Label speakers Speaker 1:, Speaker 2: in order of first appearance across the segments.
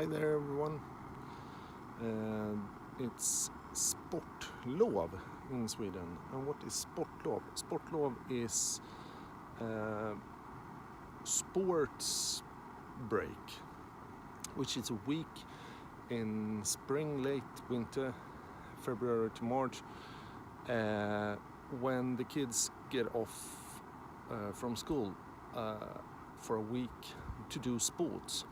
Speaker 1: Hi there everyone. It's Sportlov in Sweden. And what is Sportlov? Sportlov is sports break, which is a week in spring, late winter, February to March, when the kids get off from school for a week to do sports.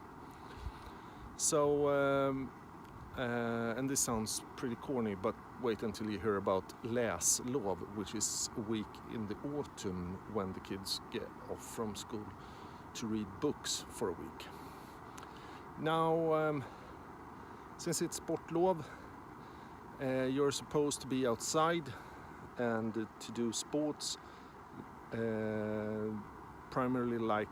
Speaker 1: So, and this sounds pretty corny, but wait until you hear about läslov, which is a week in the autumn when the kids get off from school to read books for a week. Now, since it's sportlov, you're supposed to be outside and to do sports, primarily like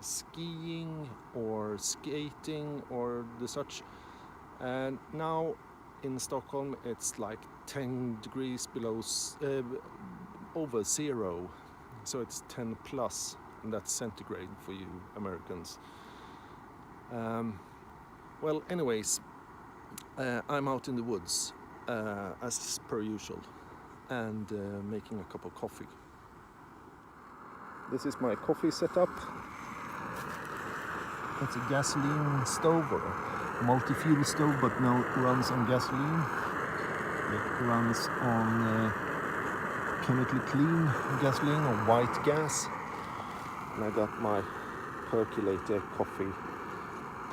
Speaker 1: skiing or skating or the such. And now in Stockholm it's like 10 degrees below over zero, so it's 10 plus, and that's centigrade for you Americans. Well, anyways, I'm out in the woods as per usual, and making a cup of coffee. This is my coffee setup. It's a gasoline stove or a multi-fuel stove, but now it runs on gasoline. It runs on chemically clean gasoline or white gas. And I got my percolator coffee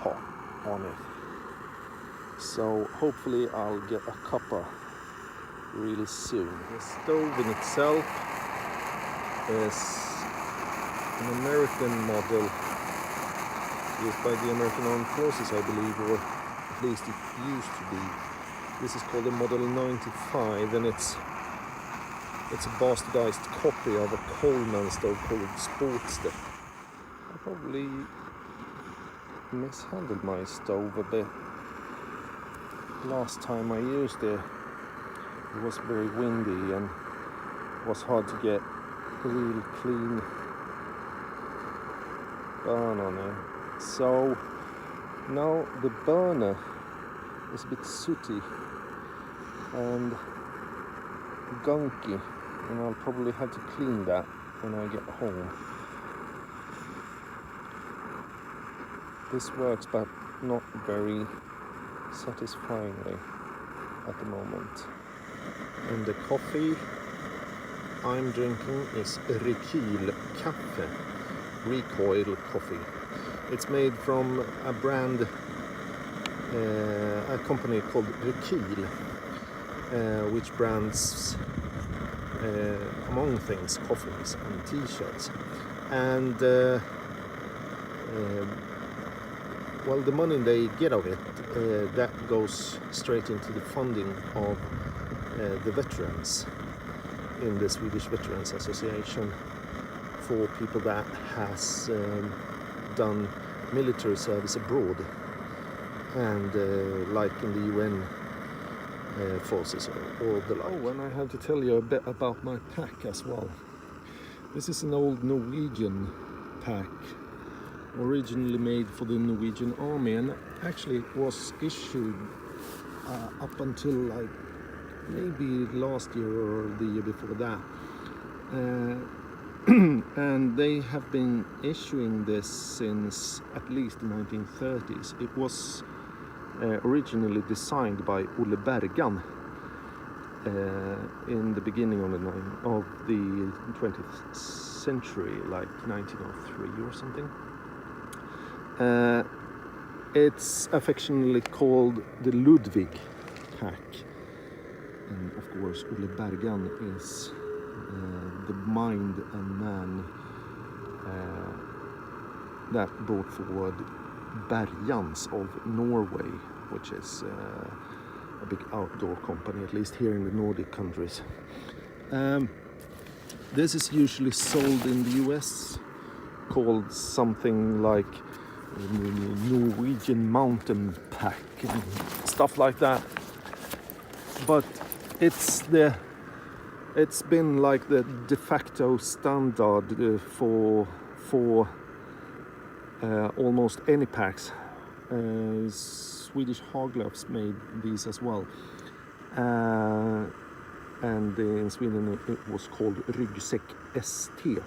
Speaker 1: pot on it. So hopefully I'll get a cuppa real soon. The stove in itself is an American model used by the American Armed Forces, I believe, or at least it used to be. This is called a Model 95, and it's a bastardized copy of a Coleman stove called Sportster. I probably mishandled my stove a bit. Last time I used it, it was very windy and it was hard to get a real clean burn on it. So now the burner is a bit sooty and gunky, and I'll probably have to clean that when I get home. This works, but not very satisfyingly at the moment. And the coffee I'm drinking is Rekyl Kaffe, recoil coffee. It's made from a brand, a company called Rekyl, which brands, among things, coffees and t-shirts. And well, the money they get of it, that goes straight into the funding of the veterans in the Swedish Veterans Association, for people that has done military service abroad, and like in the UN forces or the like. Oh, and I have to tell you a bit about my pack as well. This is an old Norwegian pack, originally made for the Norwegian Army, and actually it was issued up until like maybe last year or the year before that. And they have been issuing this since at least the 1930s. It was originally designed by Olle Bergan in the beginning of the 20th century, like 1903 or something. It's affectionately called the Ludwig pack, and of course Olle Bergan is the mind and man that brought forward Berjans of Norway, which is a big outdoor company, at least here in the Nordic countries. This is usually sold in the US, called something like Norwegian Mountain Pack and stuff like that. But it's been like the de facto standard for almost any packs Swedish Haglöfs made these as well. And in Sweden it was called Ryggsäck ST,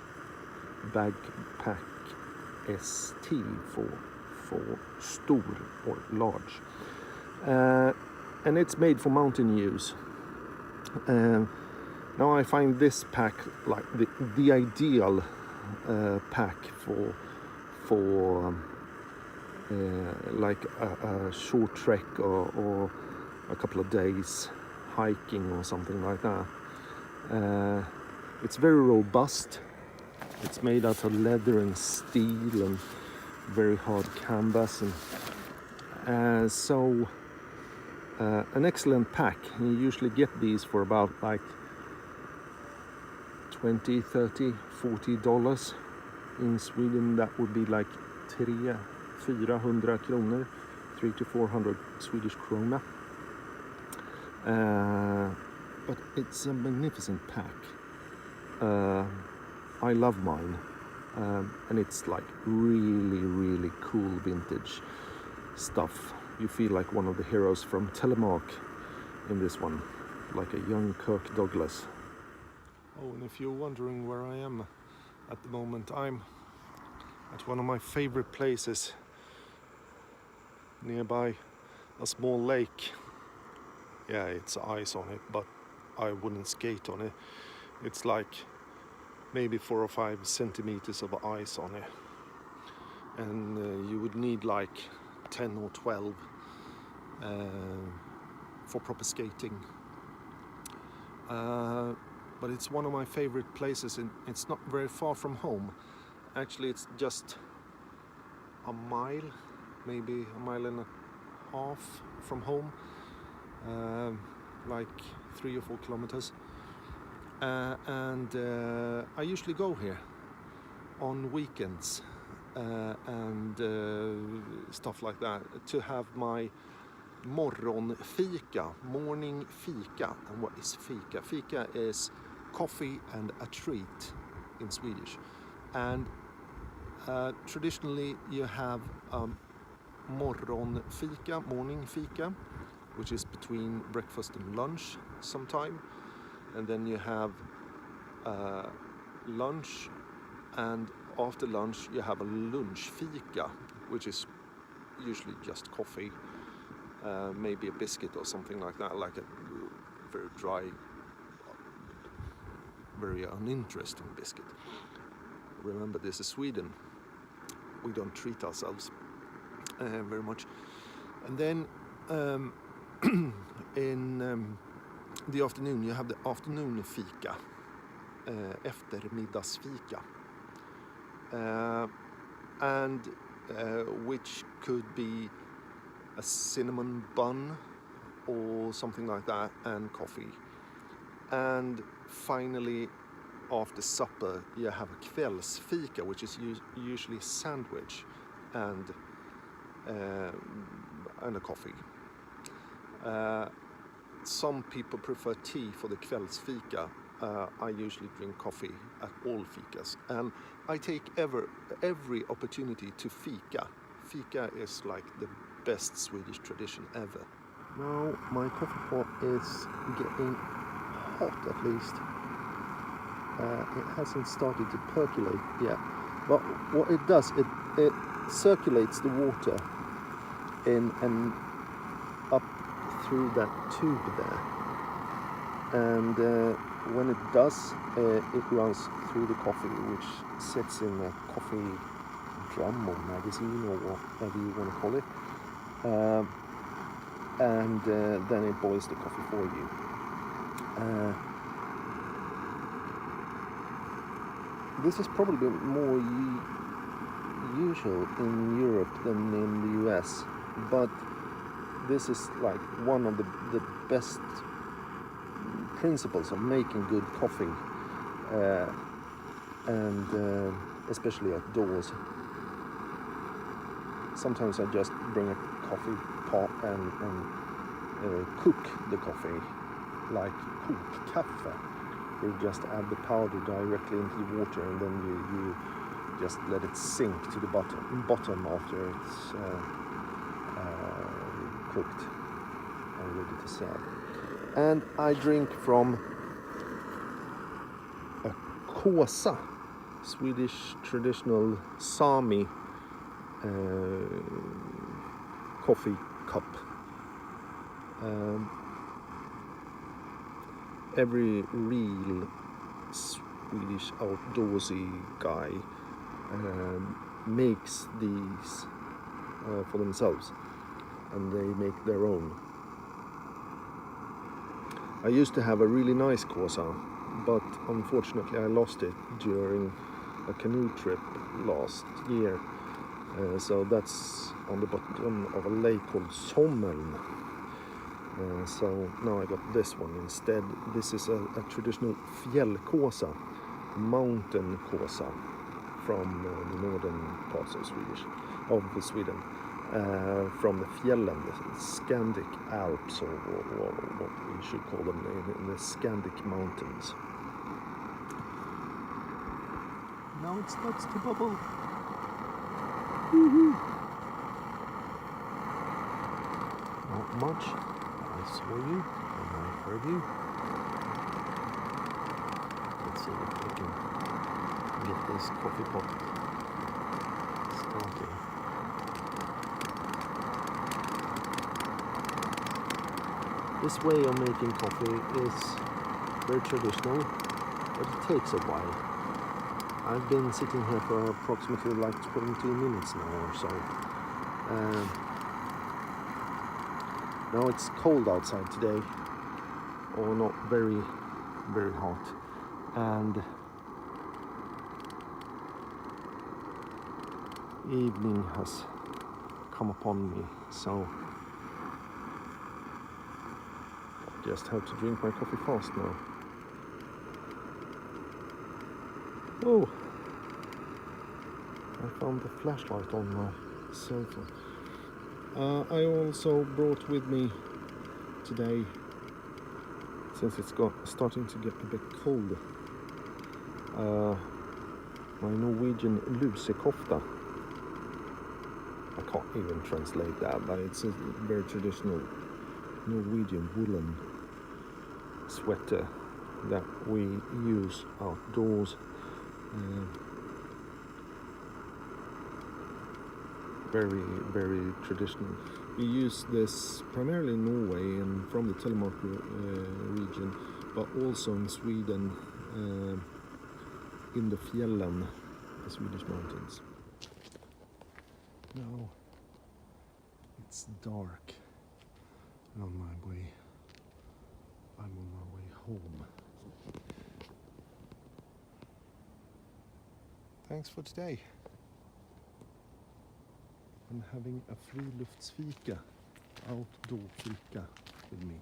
Speaker 1: backpack ST for stor or large. And it's made for mountain use. Now I find this pack like the ideal pack for like a short trek or a couple of days hiking or something like that. It's very robust. It's made out of leather and steel and very hard canvas, and so an excellent pack. You usually get these for about like $20, $30, $40. In Sweden that would be like 300-400 kronor, 300 to 400 Swedish krona. But it's a magnificent pack. I love mine, and it's like really cool vintage stuff. You feel like one of the heroes from Telemark in this one, like a young Kirk Douglas. Oh, and if you're wondering where I am at the moment, I'm at one of my favorite places nearby a small lake. Yeah, it's ice on it, but I wouldn't skate on it. It's like maybe 4 or 5 centimeters of ice on it, and you would need like 10 or 12 for proper skating. But it's one of my favorite places, and it's not very far from home. Actually, it's just a mile, maybe a mile and a half from home, like 3 or 4 kilometers. And I usually go here on weekends and stuff like that to have my morgonfika, morning fika. And what is fika? Fika is coffee and a treat in Swedish. And traditionally you have morgonfika, morning fika, which is between breakfast and lunch sometime. And then you have lunch, and after lunch you have a lunchfika, which is usually just coffee, maybe a biscuit or something like that, like a very dry, very uninteresting biscuit. Remember, this is Sweden. We don't treat ourselves very much. And then in the afternoon you have the afternoon fika, eftermiddagsfika, and which could be a cinnamon bun or something like that, and coffee. And finally, after supper, you have a kvällsfika, which is usually a sandwich and a coffee. Some people prefer tea for the kvällsfika. I usually drink coffee at all fikas, and I take every opportunity to fika. Fika is like the best Swedish tradition ever. Now my coffee pot is getting hot, at least. It hasn't started to percolate yet, but what it does, it circulates the water in and up through that tube there, and when it does, it runs through the coffee, which sits in a coffee drum or magazine or whatever you want to call it, and then it boils the coffee for you. This is probably more usual in Europe than in the US, but this is like one of the best principles of making good coffee, and especially outdoors. Sometimes I just bring a coffee pot and cook the coffee, like kokkaffe. You just add the powder directly into the water, and then you just let it sink to the bottom after it's cooked and ready to serve. And I drink from a kåsa, Swedish traditional Sami coffee cup. Every real Swedish outdoorsy guy makes these for themselves, and they make their own. I used to have a really nice kåsa, but unfortunately I lost it during a canoe trip last year. So that's on the bottom of a lake called Sommeln. So now I got this one instead. This is a traditional fjällkåsa, mountain kåsa from the northern parts of Sweden, from the fjällen, the Scandic Alps, or what we should call them, in the Scandic mountains. Now it starts to bubble. Woohoo! Not much. I saw you and I heard you. Let's see if we can get this coffee pot started. This way of making coffee is very traditional, but it takes a while. I've been sitting here for approximately like 20 minutes now or so. Now it's cold outside today, or not very, very hot, and evening has come upon me, so I just have to drink my coffee fast now. Oh, I found the flashlight on my cell phone. I also brought with me today, since it's starting to get a bit cold, my Norwegian lusekofta. I can't even translate that, but it's a very traditional Norwegian woolen sweater that we use outdoors. Very, very traditional. We use this primarily in Norway and from the Telemark region, but also in Sweden, in the fjällen, the Swedish mountains. Now it's dark, and I'm on my way home. Thanks for today. I'm having a friluftsfika, outdoor fika with me.